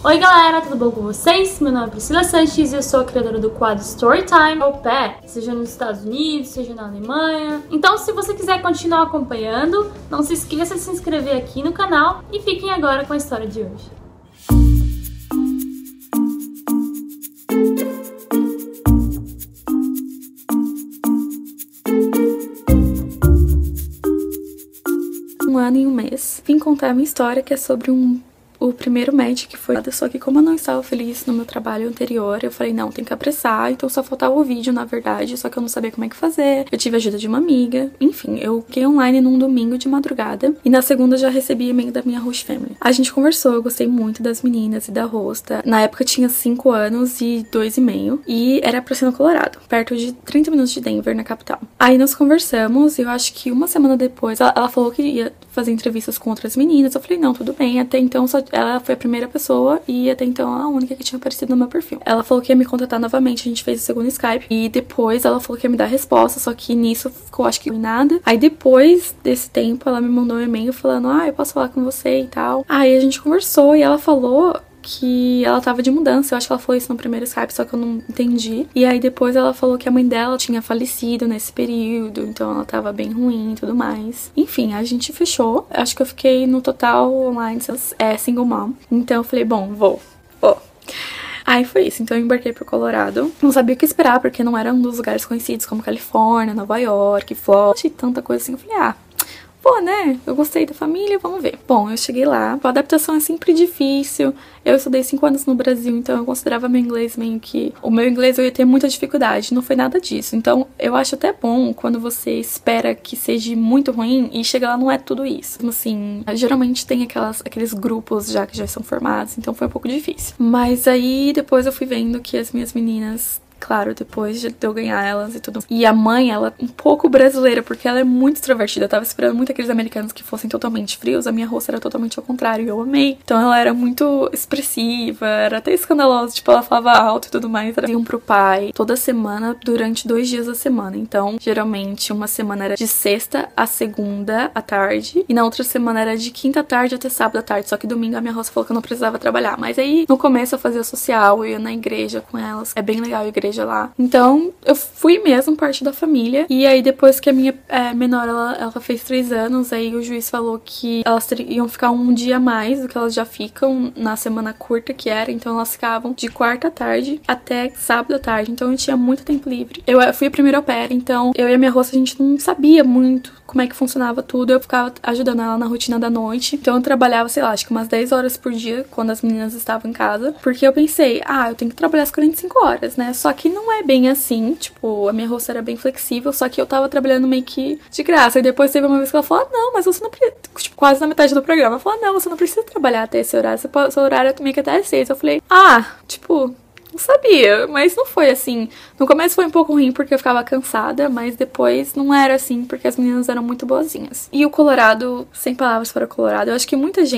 Oi galera, tudo bom com vocês? Meu nome é Priscila Sanches e eu sou a criadora do quadro Storytime Au Pair, seja nos Estados Unidos, seja na Alemanha. Então se você quiser continuar acompanhando, não se esqueça de se inscrever aqui no canal e fiquem agora com a história de hoje. Um ano e um mês, vim contar a minha história, que é sobre o primeiro match que foi. Só que como eu não estava feliz no meu trabalho anterior, eu falei, não, tem que apressar. Então só faltava o vídeo, na verdade, só que eu não sabia como é que fazer. Eu tive a ajuda de uma amiga. Enfim, eu fiquei online num domingo de madrugada e na segunda já recebi e-mail da minha host family. A gente conversou, eu gostei muito das meninas e da hosta. Na época eu tinha 5 anos e 2,5 e era pra ser no Colorado, perto de 30 minutos de Denver, na capital. Aí nós conversamos e eu acho que uma semana depois ela falou que ia fazer entrevistas com outras meninas. Eu falei, não, tudo bem. Até então ela foi a primeira pessoa e até então a única que tinha aparecido no meu perfil. Ela falou que ia me contratar novamente, a gente fez o segundo Skype e depois ela falou que ia me dar resposta, só que nisso ficou acho que nada. Aí depois desse tempo ela me mandou um e-mail falando, eu posso falar com você e tal. Aí a gente conversou e ela falou que ela tava de mudança. Eu acho que ela falou isso no primeiro Skype, só que eu não entendi. E aí depois ela falou que a mãe dela tinha falecido nesse período, então ela tava bem ruim e tudo mais. Enfim, a gente fechou. Acho que eu fiquei no total online single mom. Então eu falei, bom, vou. Aí foi isso, então eu embarquei pro Colorado. Não sabia o que esperar, porque não era um dos lugares conhecidos como Califórnia, Nova York, Flórida, e tanta coisa assim. Eu falei, pô, né? Eu gostei da família, vamos ver. Bom, eu cheguei lá. A adaptação é sempre difícil. Eu estudei 5 anos no Brasil, então eu considerava meu inglês meio que... O meu inglês eu ia ter muita dificuldade, não foi nada disso. Então eu acho até bom quando você espera que seja muito ruim e chega lá não é tudo isso. Assim, geralmente tem aqueles grupos já que já são formados, então foi um pouco difícil. Mas aí depois eu fui vendo que as minhas meninas... Claro, depois de eu ganhar elas e tudo. E a mãe, ela é um pouco brasileira, porque ela é muito extrovertida. Eu tava esperando muito aqueles americanos que fossem totalmente frios. A minha host era totalmente ao contrário, e eu amei. Então ela era muito expressiva, era até escandalosa, tipo, ela falava alto e tudo mais. Elas iam pro pai toda semana, durante 2 dias da semana. Então, geralmente, uma semana era de sexta a segunda à tarde, e na outra semana era de quinta à tarde até sábado à tarde. Só que domingo a minha host falou que eu não precisava trabalhar. Mas aí, no começo, eu fazia social, eu ia na igreja com elas. É bem legal a igreja lá. Então, eu fui mesmo parte da família. E aí, depois que a minha menor, ela fez 3 anos, aí o juiz falou que elas iam ficar um dia a mais do que elas já ficam na semana curta que era. Então, elas ficavam de quarta à tarde até sábado à tarde. Então, eu tinha muito tempo livre. Eu fui a primeira au pair, então eu e a minha host, a gente não sabia muito como é que funcionava tudo. Eu ficava ajudando ela na rotina da noite. Então, eu trabalhava, sei lá, acho que umas 10 horas por dia quando as meninas estavam em casa. Porque eu pensei, eu tenho que trabalhar as 45 horas, né? Só que não é bem assim, tipo, a minha host era bem flexível, só que eu tava trabalhando meio que de graça. E depois teve uma vez que ela falou, não, mas você não precisa, tipo, quase na metade do programa, ela falou, não, você não precisa trabalhar até esse horário, seu horário é meio que até às 6. Eu falei, tipo... Não sabia, mas não foi assim. No começo foi um pouco ruim porque eu ficava cansada, mas depois não era assim porque as meninas eram muito boazinhas. E o Colorado, sem palavras para o Colorado, eu acho que muitas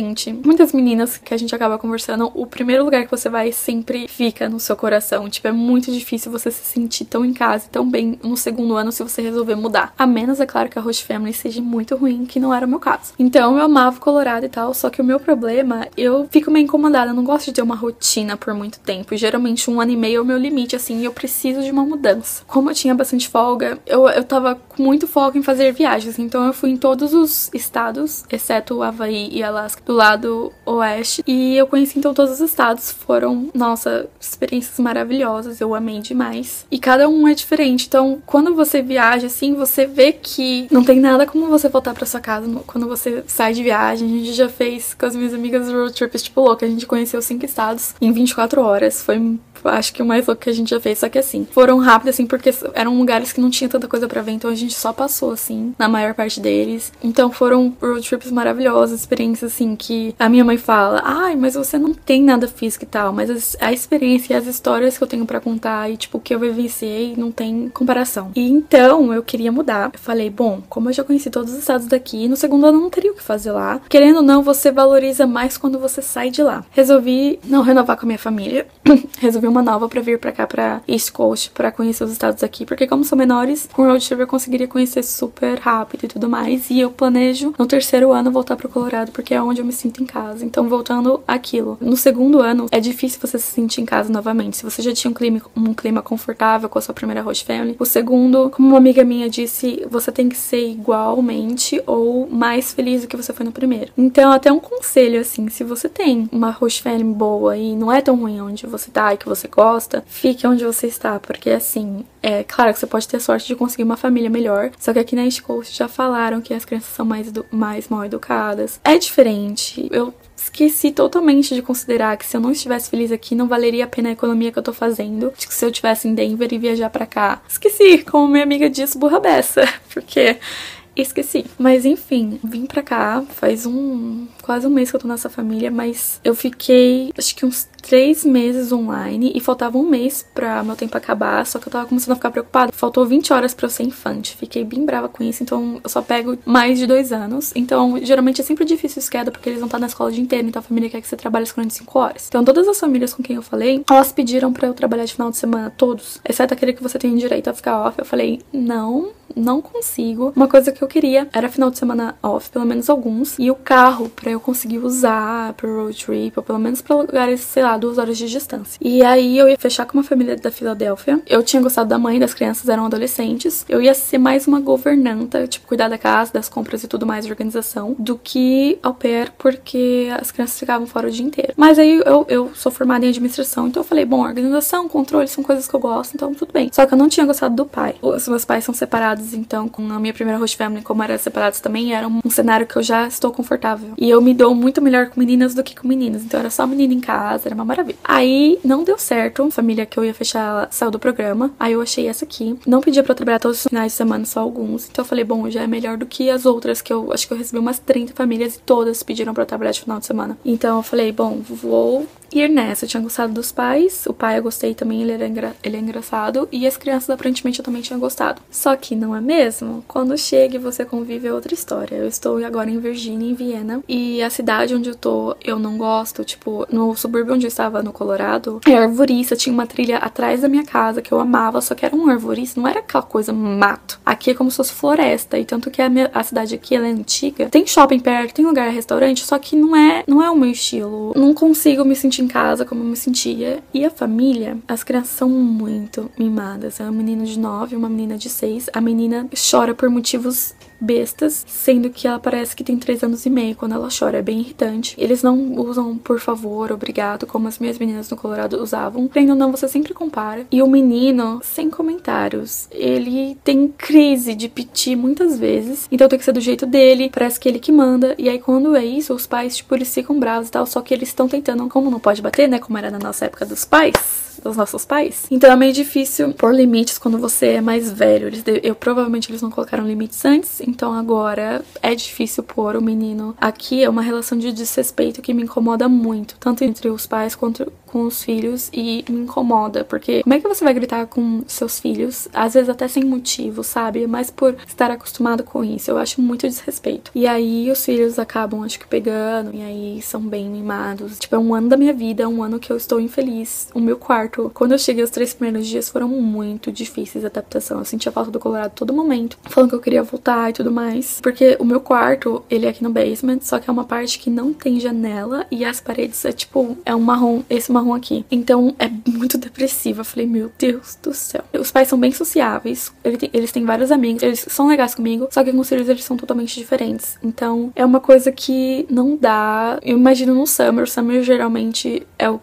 meninas que a gente acaba conversando, o primeiro lugar que você vai sempre fica no seu coração. Tipo, é muito difícil você se sentir tão em casa e tão bem no segundo ano se você resolver mudar. A menos, é claro, que a host family seja muito ruim, que não era o meu caso. Então, eu amava o Colorado e tal, só que o meu problema, eu fico meio incomodada, eu não gosto de ter uma rotina por muito tempo. Geralmente 1 ano e meio é o meu limite, assim, e eu preciso de uma mudança. Como eu tinha bastante folga, eu tava com muito foco em fazer viagens, então eu fui em todos os estados, exceto o Havaí e Alasca, do lado oeste, e eu conheci então todos os estados. Foram, nossa, experiências maravilhosas, eu amei demais. E cada um é diferente, então quando você viaja, assim, você vê que não tem nada como você voltar pra sua casa quando você sai de viagem. A gente já fez com as minhas amigas road trips, tipo, louca, a gente conheceu 5 estados em 24 horas, foi... Acho que o mais louco que a gente já fez, só que assim, foram rápidos, assim, porque eram lugares que não tinha tanta coisa pra ver, então a gente só passou, assim, na maior parte deles. Então foram road trips maravilhosos, experiências, assim, que a minha mãe fala, mas você não tem nada físico e tal, mas a experiência e as histórias que eu tenho pra contar e, tipo, o que eu vivenciei não tem comparação. E então, eu queria mudar. Eu falei, bom, como eu já conheci todos os estados daqui, no segundo ano eu não teria o que fazer lá. Querendo ou não, você valoriza mais quando você sai de lá. Resolvi não renovar com a minha família, resolvi uma nova pra vir pra cá, pra East Coast, pra conhecer os estados aqui, porque como são menores, com o road trip eu conseguiria conhecer super rápido e tudo mais, e eu planejo no 3º ano voltar pro Colorado, porque é onde eu me sinto em casa. Então, voltando àquilo. No segundo ano, é difícil você se sentir em casa novamente. Se você já tinha um clima confortável com a sua primeira host family, o segundo, como uma amiga minha disse, você tem que ser igualmente ou mais feliz do que você foi no primeiro. Então, até um conselho, assim, se você tem uma host family boa e não é tão ruim onde você tá e que você gosta, fique onde você está, porque assim, é claro que você pode ter sorte de conseguir uma família melhor, só que aqui na East Coast já falaram que as crianças são mais mal educadas. É diferente. Eu esqueci totalmente de considerar que se eu não estivesse feliz aqui, não valeria a pena a economia que eu tô fazendo. Acho que se eu estivesse em Denver e viajar pra cá. Esqueci, como minha amiga disse, burra beça. Porque esqueci. Mas enfim, vim pra cá faz quase um mês que eu tô nessa família, mas eu fiquei acho que uns 3 meses online e faltava um mês pra meu tempo acabar, só que eu tava começando a ficar preocupada. Faltou 20 horas pra eu ser infante. Fiquei bem brava com isso, então eu só pego mais de 2 anos. Então, geralmente é sempre difícil o schedule, porque eles vão estar na escola o dia inteiro, então a família quer que você trabalhe as 45 horas. Então, todas as famílias com quem eu falei, elas pediram pra eu trabalhar de final de semana, todos, exceto aquele que você tem direito a ficar off. Eu falei, não consigo. Uma coisa que eu queria era final de semana off, pelo menos alguns, e o carro pra eu conseguir usar pro road trip, ou pelo menos pra lugares, sei lá, 2 horas de distância. E aí eu ia fechar com uma família da Filadélfia. Eu tinha gostado da mãe, das crianças eram adolescentes. Eu ia ser mais uma governanta, tipo, cuidar da casa, das compras e tudo mais, de organização, do que au pair, porque as crianças ficavam fora o dia inteiro. Mas aí eu sou formada em administração, então eu falei, bom, organização, controle são coisas que eu gosto, então tudo bem. Só que eu não tinha gostado do pai. Os meus pais são separados, então com a minha primeira host family, como era separados também, era um cenário que eu já estou confortável. E eu me dou muito melhor com meninas do que com meninos, então era só menina em casa, era uma maravilha. Aí não deu certo, a família que eu ia fechar saiu do programa, aí eu achei essa aqui. Não pedia pra eu trabalhar todos os finais de semana, só alguns, então eu falei, bom, já é melhor do que as outras, que eu acho que eu recebi umas 30 famílias e todas pediram pra eu trabalhar de final de semana. Então eu falei, bom, vou ir nessa. Eu tinha gostado dos pais, o pai eu gostei também, ele é engraçado, e as crianças aparentemente eu também tinha gostado. Só que não é mesmo? Quando chega e você convive é outra história. Eu estou agora em Virgínia, em Viena, e a cidade onde eu tô, eu não gosto, tipo, no subúrbio onde eu estava, no Colorado, é arvorista, tinha uma trilha atrás da minha casa que eu amava, só que era um arvorista, não era aquela coisa mato. Aqui é como se fosse floresta, e tanto que a cidade aqui, ela é antiga, tem shopping perto, tem lugar, restaurante, só que não é o meu estilo. Não consigo me sentir em casa como eu me sentia. E a família, as crianças são muito mimadas. É um menino de 9, uma menina de 6. A menina chora por motivos bestas, sendo que ela parece que tem 3 anos e meio quando ela chora, é bem irritante. Eles não usam por favor, obrigado, como as minhas meninas no Colorado usavam. Querendo ou não, você sempre compara. E o menino, sem comentários, ele tem crise de piti muitas vezes, então tem que ser do jeito dele, parece que ele que manda. E aí quando é isso, os pais, tipo, eles ficam bravos e tal, só que eles estão tentando, como não pode bater, né, como era na nossa época dos pais, dos nossos pais. Então é meio difícil pôr limites quando você é mais velho. Provavelmente eles não colocaram limites antes, então agora é difícil pôr o menino. Aqui é uma relação de desrespeito que me incomoda muito, tanto entre os pais quanto com os filhos, e me incomoda, porque como é que você vai gritar com seus filhos, às vezes até sem motivo, sabe? Mas por estar acostumado com isso, eu acho muito desrespeito. E aí os filhos acabam, acho que pegando, e aí são bem mimados. Tipo, é um ano da minha vida, é um ano que eu estou infeliz. O meu quarto, quando eu cheguei os 3 primeiros dias, foram muito difíceis de adaptação. Eu sentia falta do Colorado todo momento, falando que eu queria voltar e tudo mais, porque o meu quarto, ele é aqui no basement, só que é uma parte que não tem janela, e as paredes é tipo, é um marrom, esse marrom aqui. Então é muito depressiva. Eu falei, meu Deus do céu. Os pais são bem sociáveis, eles têm vários amigos, eles são legais comigo, só que com os filhos eles são totalmente diferentes. Então é uma coisa que não dá. Eu imagino no summer. O summer geralmente é o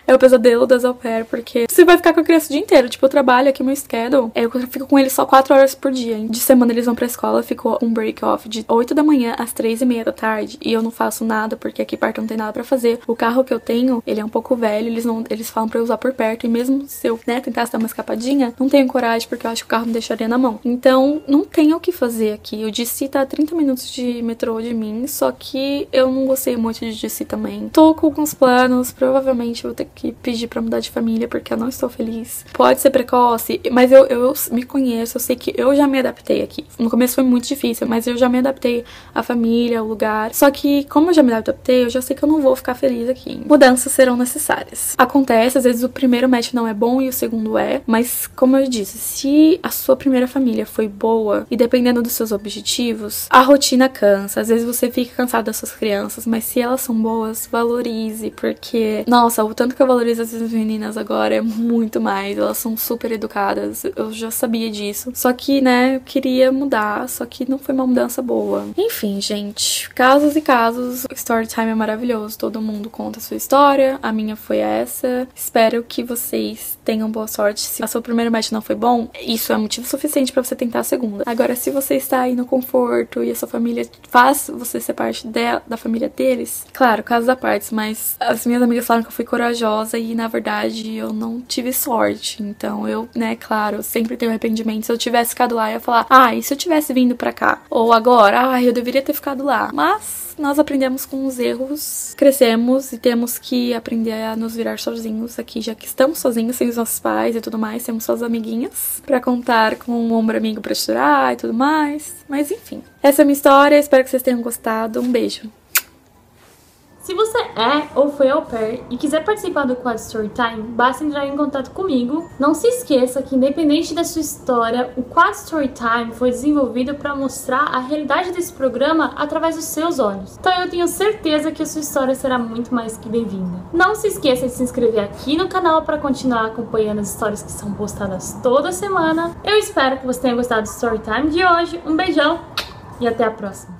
é o pesadelo das au pair, porque você vai ficar com a criança o dia inteiro. Tipo, eu trabalho aqui, meu schedule, eu fico com eles só 4 horas por dia. De semana eles vão pra escola, ficou um break off de 8 da manhã às 3:30 da tarde, e eu não faço nada, porque aqui perto não tem nada pra fazer. O carro que eu tenho, ele é um pouco velho, eles falam pra eu usar por perto, e mesmo se eu, né, tentasse dar uma escapadinha, não tenho coragem, porque eu acho que o carro me deixaria na mão. Então, não tem o que fazer aqui. O DC tá a 30 minutos de metrô de mim, só que eu não gostei muito de DC também. Tô com alguns planos, provavelmente vou ter que pedir pra mudar de família porque eu não estou feliz. Pode ser precoce, mas eu me conheço, eu sei que eu já me adaptei aqui. No começo foi muito difícil, mas eu já me adaptei à família, ao lugar. Só que, como eu já me adaptei, eu já sei que eu não vou ficar feliz aqui. Mudanças serão necessárias. Acontece, às vezes o primeiro match não é bom e o segundo é, mas como eu disse, se a sua primeira família foi boa e dependendo dos seus objetivos, a rotina cansa. Às vezes você fica cansado das suas crianças, mas se elas são boas, valorize, porque, nossa, o tanto que eu valorizo as meninas agora é muito mais. Elas são super educadas, eu já sabia disso. Só que, né, eu queria mudar, só que não foi uma mudança boa. Enfim, gente, casos e casos. O Storytime é maravilhoso, todo mundo conta a sua história, a minha foi essa. Espero que vocês tenham boa sorte. Se o seu primeiro match não foi bom, isso é motivo suficiente pra você tentar a segunda. Agora, se você está aí no conforto e a sua família faz você ser parte da família deles, claro, casos à parte, mas as minhas amigas falaram que eu fui corajosa e, na verdade, eu não tive sorte. Então, eu, né, claro, eu sempre tenho arrependimento. Se eu tivesse ficado lá, eu ia falar, e se eu tivesse vindo pra cá? Ou agora, eu deveria ter ficado lá. Mas nós aprendemos com os erros, crescemos e temos que aprender a nos virar sozinhos aqui, já que estamos sozinhos, sem os nossos pais e tudo mais, temos suas amiguinhas pra contar com um ombro amigo pra chorar e tudo mais. Mas enfim, essa é a minha história, espero que vocês tenham gostado. Um beijo! Se você é ou foi au pair e quiser participar do Quad Storytime, basta entrar em contato comigo. Não se esqueça que, independente da sua história, o Quad Storytime foi desenvolvido para mostrar a realidade desse programa através dos seus olhos. Então eu tenho certeza que a sua história será muito mais que bem-vinda. Não se esqueça de se inscrever aqui no canal para continuar acompanhando as histórias que são postadas toda semana. Eu espero que você tenha gostado do Storytime de hoje. Um beijão e até a próxima!